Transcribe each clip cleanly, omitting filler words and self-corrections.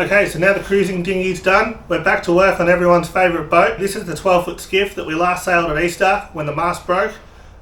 Okay, so now the cruising dinghy's done. We're back to work on everyone's favourite boat. This is the 12-foot skiff that we last sailed at Easter when the mast broke.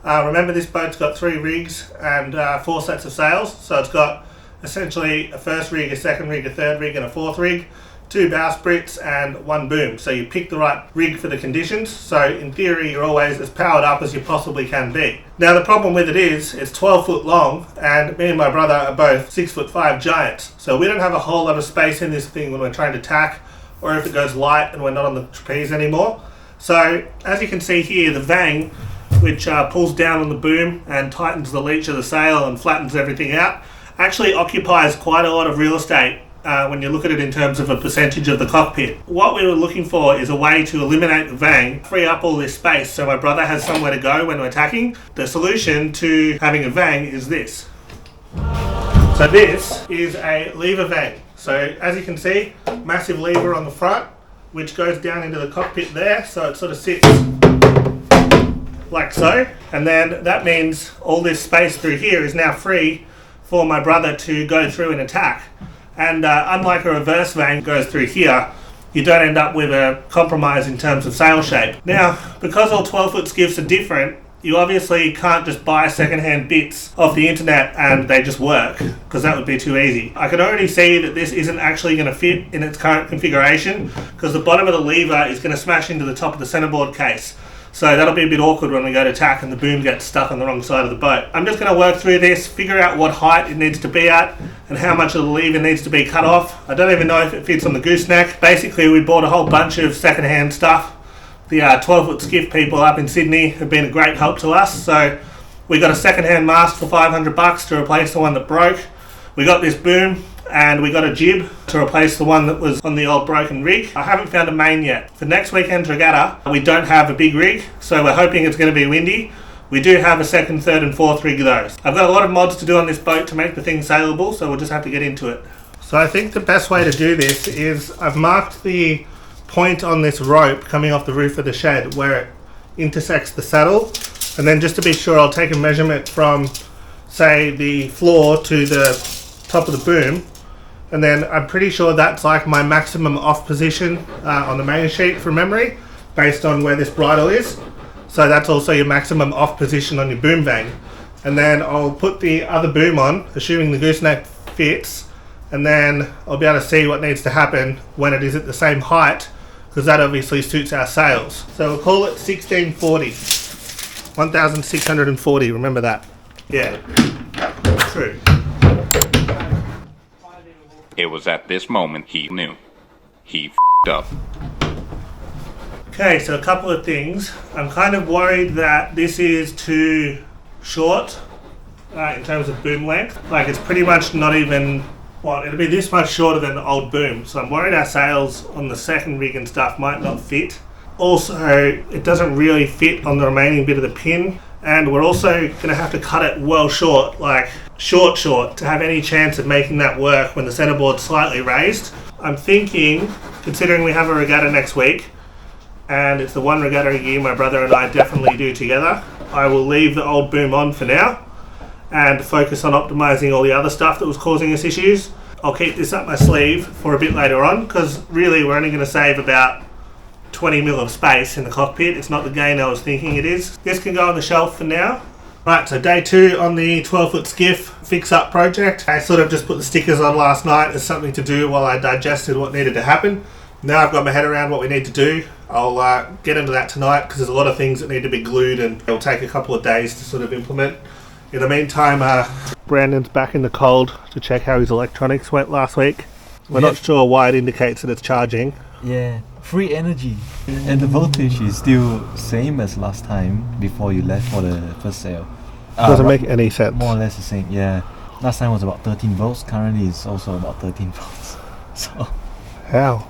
Remember, this boat's got 3 rigs and 4 sets of sails. So it's got essentially a first rig, a second rig, a third rig and a fourth rig, 2 bowsprits and 1 boom. So you pick the right rig for the conditions. So in theory, you're always as powered up as you possibly can be. Now the problem with it is, it's 12 foot long and me and my brother are both 6'5" giants. So we don't have a whole lot of space in this thing when we're trying to tack, or if it goes light and we're not on the trapeze anymore. So as you can see here, the vang, which pulls down on the boom and tightens the leech of the sail and flattens everything out, actually occupies quite a lot of real estate when you look at it in terms of a percentage of the cockpit. What we were looking for is a way to eliminate the vang, free up all this space so my brother has somewhere to go when we're tacking. The solution to having a vang is this. So this is a lever vang. So as you can see, massive lever on the front which goes down into the cockpit there, so it sort of sits like so, and then that means all this space through here is now free for my brother to go through and attack. And unlike a reverse vang goes through here, you don't end up with a compromise in terms of sail shape. Now, because all 12-foot skiffs are different, you obviously can't just buy second-hand bits off the internet and they just work, because that would be too easy. I can already see that this isn't actually going to fit in its current configuration, because the bottom of the lever is going to smash into the top of the centerboard case. So that'll be a bit awkward when we go to tack and the boom gets stuck on the wrong side of the boat. I'm just going to work through this, figure out what height it needs to be at and how much of the lever needs to be cut off. I don't even know if it fits on the gooseneck. Basically, we bought a whole bunch of second-hand stuff. The 12-foot skiff people up in Sydney have been a great help to us. So we got a second-hand mast for $500 to replace the one that broke. We got this boom and we got a jib to replace the one that was on the old broken rig. I haven't found a main yet. For next weekend's regatta, we don't have a big rig, so we're hoping it's going to be windy. We do have a second, third and fourth rig though. I've got a lot of mods to do on this boat to make the thing sailable, so we'll just have to get into it. So I think the best way to do this is I've marked the point on this rope coming off the roof of the shed where it intersects the saddle, and then just to be sure, I'll take a measurement from, say, the floor to the top of the boom, and then I'm pretty sure that's like my maximum off position on the main sheet from memory, based on where this bridle is. So that's also your maximum off position on your boom vang. And then I'll put the other boom on, assuming the gooseneck fits, and then I'll be able to see what needs to happen when it is at the same height, because that obviously suits our sails. So we'll call it 1640. 1640, remember that. Yeah, true. It was at this moment he knew. He f***ed up. Okay, so a couple of things. I'm kind of worried that this is too short in terms of boom length. Like, it's pretty much not even, well, it'll be this much shorter than the old boom. So I'm worried our sails on the second rig and stuff might not fit. Also, it doesn't really fit on the remaining bit of the pin. And we're also going to have to cut it well short, like short, to have any chance of making that work when the centerboard's slightly raised. I'm thinking, considering we have a regatta next week, and it's the one regatta a year my brother and I definitely do together, I will leave the old boom on for now and focus on optimizing all the other stuff that was causing us issues. I'll keep this up my sleeve for a bit later on, because really we're only going to save about 20 mil of space in the cockpit. It's not the gain I was thinking it is. This can go on the shelf for now. Right, so day 2 on the 12-foot skiff fix-up project. I sort of just put the stickers on last night as something to do while I digested what needed to happen. Now I've got my head around what we need to do. I'll get into that tonight, because there's a lot of things that need to be glued and it'll take a couple of days to sort of implement. In the meantime, Brandon's back in the cold to check how his electronics went last week. We're not sure why it indicates that it's charging. Yeah, free energy. And the voltage is still same as last time before you left for the first sail. Doesn't make any sense. More or less the same, yeah. Last time was about 13 volts, currently it's also about 13 volts. So how?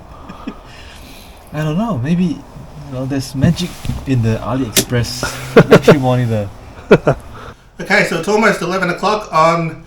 I don't know, maybe there's magic in the AliExpress battery monitor. Okay, so it's almost 11 o'clock on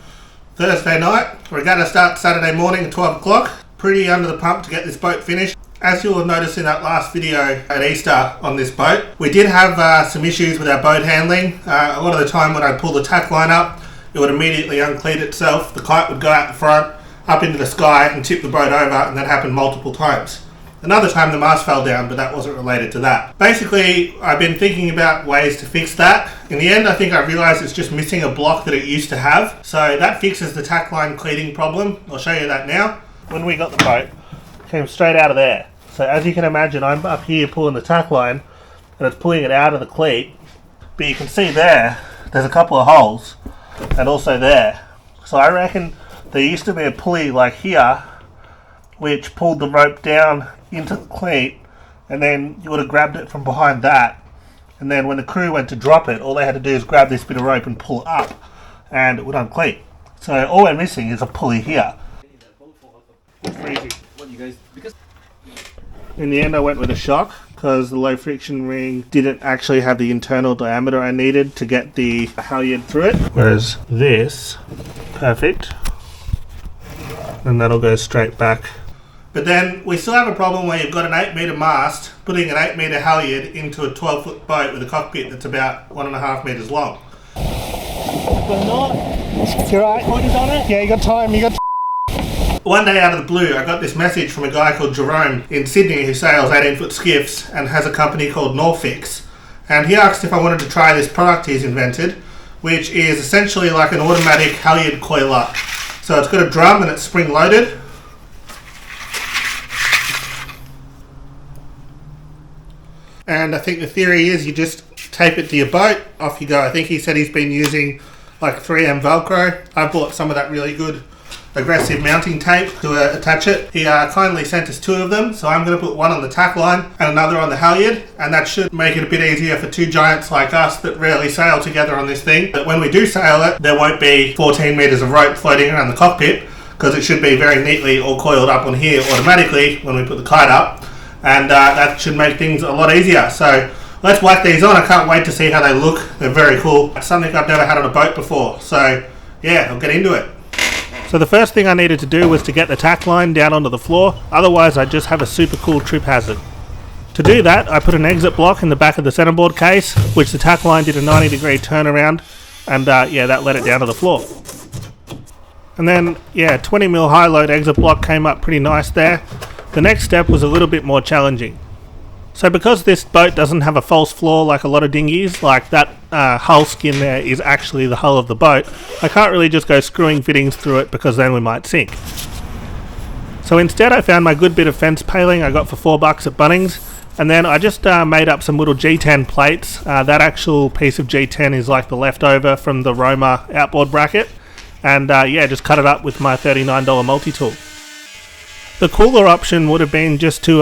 Thursday night. Regatta starts Saturday morning at 12 o'clock. Pretty under the pump to get this boat finished. As you'll have noticed in that last video at Easter on this boat, we did have some issues with our boat handling. A lot of the time when I pull the tack line up, it would immediately uncleat itself. The kite would go out the front up into the sky and tipped the boat over, and that happened multiple times. Another time the mast fell down, but that wasn't related to that. Basically, I've been thinking about ways to fix that. In the end, I think I realised it's just missing a block that it used to have. So that fixes the tack line cleating problem. I'll show you that now. When we got the boat, it came straight out of there. So as you can imagine, I'm up here pulling the tack line, and it's pulling it out of the cleat. But you can see there's a couple of holes, and also there. So I reckon there used to be a pulley like here, which pulled the rope down into the cleat, and then you would have grabbed it from behind that, and then when the crew went to drop it, all they had to do is grab this bit of rope and pull up, and it would uncleat. So all we're missing is a pulley here. In the end, I went with a shock because the low friction ring didn't actually have the internal diameter I needed to get the halyard through it, whereas this, perfect, and that'll go straight back. But then we still have a problem where you've got an 8 metre mast putting an 8 metre halyard into a 12-foot boat with a cockpit that's about 1.5 metres long. But not. You alright? What is on it? Yeah, you got time. One day out of the blue, I got this message from a guy called Jerome in Sydney who sails 18-foot skiffs and has a company called Norfyx. And he asked if I wanted to try this product he's invented, which is essentially like an automatic halyard coiler. So it's got a drum and it's spring-loaded. And I think the theory is you just tape it to your boat, off you go. I think he said he's been using like 3M Velcro. I bought some of that really good aggressive mounting tape to attach it. He kindly sent us 2 of them, so I'm going to put one on the tack line and another on the halyard, and that should make it a bit easier for 2 giants like us that rarely sail together on this thing. But when we do sail it, there won't be 14 metres of rope floating around the cockpit, because it should be very neatly all coiled up on here automatically when we put the kite up. And that should make things a lot easier. So let's whack these on. I can't wait to see how they look. They're very cool. It's something I've never had on a boat before. So yeah, I'll get into it. So the first thing I needed to do was to get the tack line down onto the floor. Otherwise I'd just have a super cool trip hazard. To do that, I put an exit block in the back of the centerboard case, which the tack line did a 90-degree turnaround. And yeah, that let it down to the floor. And then, yeah, 20mm high load exit block came up pretty nice there. The next step was a little bit more challenging. So because this boat doesn't have a false floor like a lot of dinghies, like that hull skin there is actually the hull of the boat, I can't really just go screwing fittings through it because then we might sink. So instead I found my good bit of fence paling I got for $4 at Bunnings, and then I just made up some little G10 plates. That actual piece of G10 is like the leftover from the Roma outboard bracket, and yeah, just cut it up with my $39 multi-tool. The cooler option would have been just to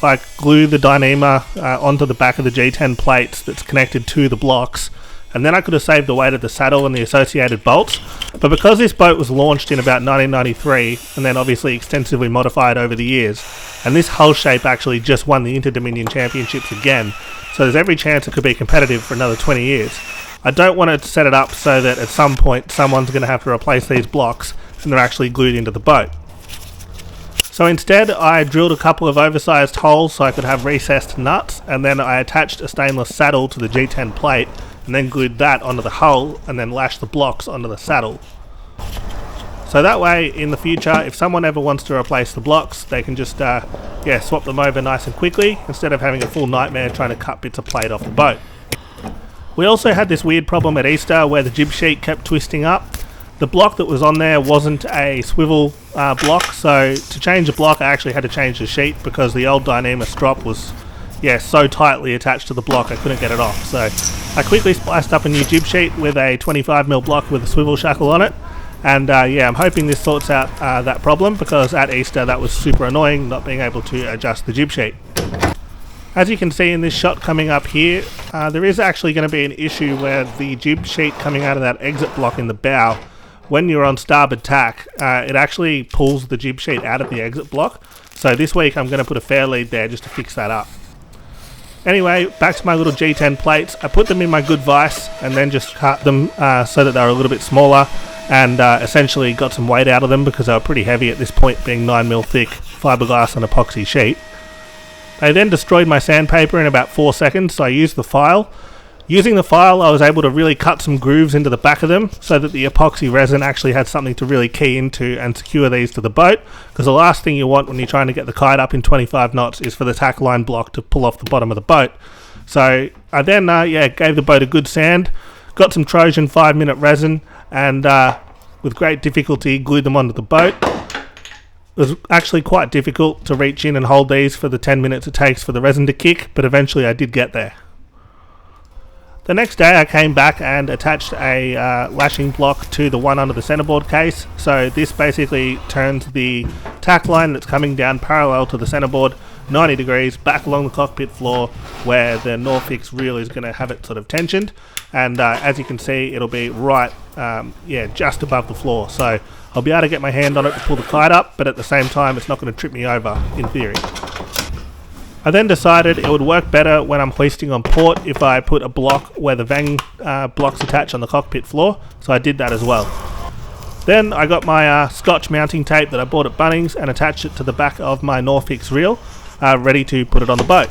like glue the dyneema onto the back of the G10 plates that's connected to the blocks, and then I could have saved the weight of the saddle and the associated bolts. But because this boat was launched in about 1993 and then obviously extensively modified over the years, and this hull shape actually just won the Inter-Dominion Championships again, so there's every chance it could be competitive for another 20 years. I don't want to set it up so that at some point someone's going to have to replace these blocks and they're actually glued into the boat. So instead I drilled a couple of oversized holes so I could have recessed nuts, and then I attached a stainless saddle to the G10 plate and then glued that onto the hull and then lashed the blocks onto the saddle. So that way in the future if someone ever wants to replace the blocks they can just yeah, swap them over nice and quickly instead of having a full nightmare trying to cut bits of plate off the boat. We also had this weird problem at Easter where the jib sheet kept twisting up. The block that was on there wasn't a swivel block, so to change the block I actually had to change the sheet because the old Dyneema strop was so tightly attached to the block I couldn't get it off. So I quickly spliced up a new jib sheet with a 25mm block with a swivel shackle on it, and yeah, I'm hoping this sorts out that problem because at Easter that was super annoying not being able to adjust the jib sheet. As you can see in this shot coming up here, there is actually going to be an issue where the jib sheet coming out of that exit block in the bow, when you're on starboard tack, it actually pulls the jib sheet out of the exit block. So this week I'm going to put a fair lead there just to fix that up. Anyway, back to my little G10 plates. I put them in my good vise and then just cut them so that they're a little bit smaller, and essentially got some weight out of them because they were pretty heavy at this point, being 9mm thick fiberglass and epoxy sheet. They then destroyed my sandpaper in about 4 seconds, so I used the file Using the file, I was able to really cut some grooves into the back of them so that the epoxy resin actually had something to really key into and secure these to the boat, because the last thing you want when you're trying to get the kite up in 25 knots is for the tack line block to pull off the bottom of the boat. So I then gave the boat a good sand, got some Trojan 5-minute resin, and with great difficulty glued them onto the boat. It was actually quite difficult to reach in and hold these for the 10 minutes it takes for the resin to kick, but eventually I did get there. The next day I came back and attached a lashing block to the one under the centerboard case. So this basically turns the tack line that's coming down parallel to the centerboard 90 degrees back along the cockpit floor where the Norfyx reel is going to have it sort of tensioned. And as you can see, it'll be right, just above the floor. So I'll be able to get my hand on it to pull the kite up, but at the same time it's not going to trip me over in theory. I then decided it would work better when I'm hoisting on port if I put a block where the vang blocks attach on the cockpit floor, so I did that as well. Then I got my Scotch mounting tape that I bought at Bunnings and attached it to the back of my Norfyx reel, ready to put it on the boat.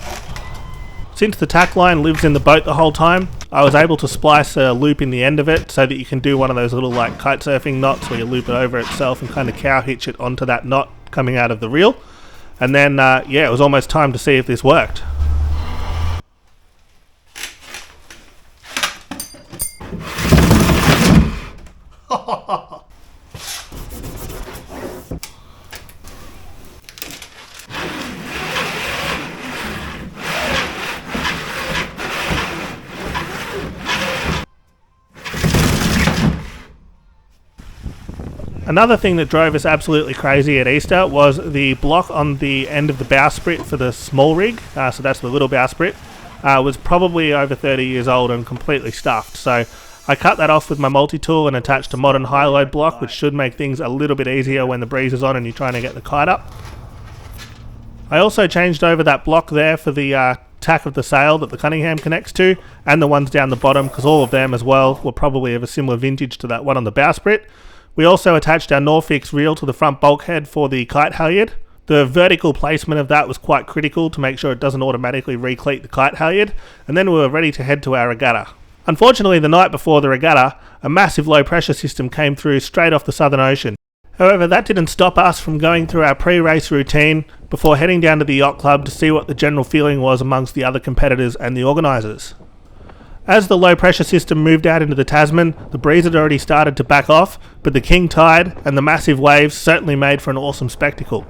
Since the tack line lives in the boat the whole time, I was able to splice a loop in the end of it so that you can do one of those little like kite surfing knots where you loop it over itself and kind of cow hitch it onto that knot coming out of the reel. And then, it was almost time to see if this worked. Another thing that drove us absolutely crazy at Easter was the block on the end of the bowsprit for the small rig, so that's the little bowsprit, was probably over 30 years old and completely stuffed. So I cut that off with my multi-tool and attached a modern high-load block, which should make things a little bit easier when the breeze is on and you're trying to get the kite up. I also changed over that block there for the tack of the sail that the Cunningham connects to, and the ones down the bottom, because all of them as well were probably of a similar vintage to that one on the bowsprit. We also attached our Norfyx reel to the front bulkhead for the kite halyard. The vertical placement of that was quite critical to make sure it doesn't automatically recleat the kite halyard, and then we were ready to head to our regatta. Unfortunately, the night before the regatta, a massive low pressure system came through straight off the Southern Ocean. However, that didn't stop us from going through our pre-race routine before heading down to the yacht club to see what the general feeling was amongst the other competitors and the organisers. As the low pressure system moved out into the Tasman, the breeze had already started to back off, but the king tide and the massive waves certainly made for an awesome spectacle.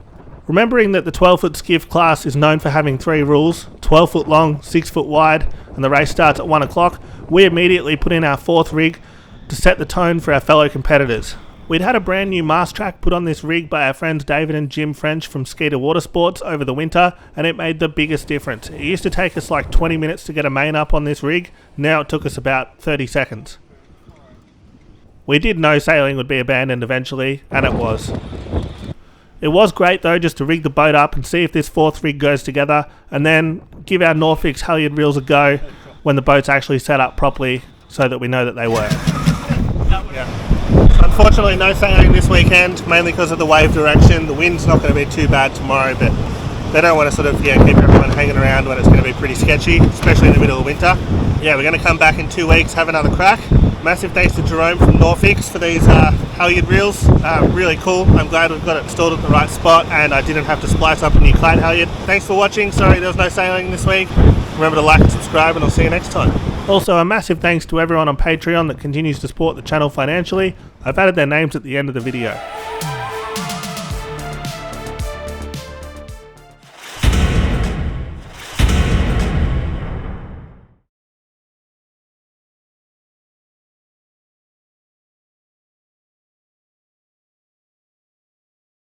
Remembering that the 12-foot skiff class is known for having 3 rules, 12 foot long, 6 foot wide, and the race starts at 1 o'clock, we immediately put in our 4th rig to set the tone for our fellow competitors. We'd had a brand new mast track put on this rig by our friends David and Jim French from Skeeter Watersports over the winter, and it made the biggest difference. It used to take us like 20 minutes to get a main up on this rig, now it took us about 30 seconds. We did know sailing would be abandoned eventually, and it was. It was great though just to rig the boat up and see if this 4th rig goes together, and then give our Norfyx halyard reels a go when the boat's actually set up properly so that we know that they work. Unfortunately, no sailing this weekend, mainly because of the wave direction. The wind's not going to be too bad tomorrow, but they don't want to sort of keep everyone hanging around when it's going to be pretty sketchy, especially in the middle of winter. We're going to come back in 2 weeks, have another crack. Massive thanks to Jerome from Norfyx for these halyard reels. Really cool. I'm glad we've got it installed at the right spot and I didn't have to splice up a new kite halyard. Thanks for watching. Sorry there was no sailing this week. Remember to like and subscribe, and I'll see you next time. Also, a massive thanks to everyone on Patreon that continues to support the channel financially. I've added their names at the end of the video.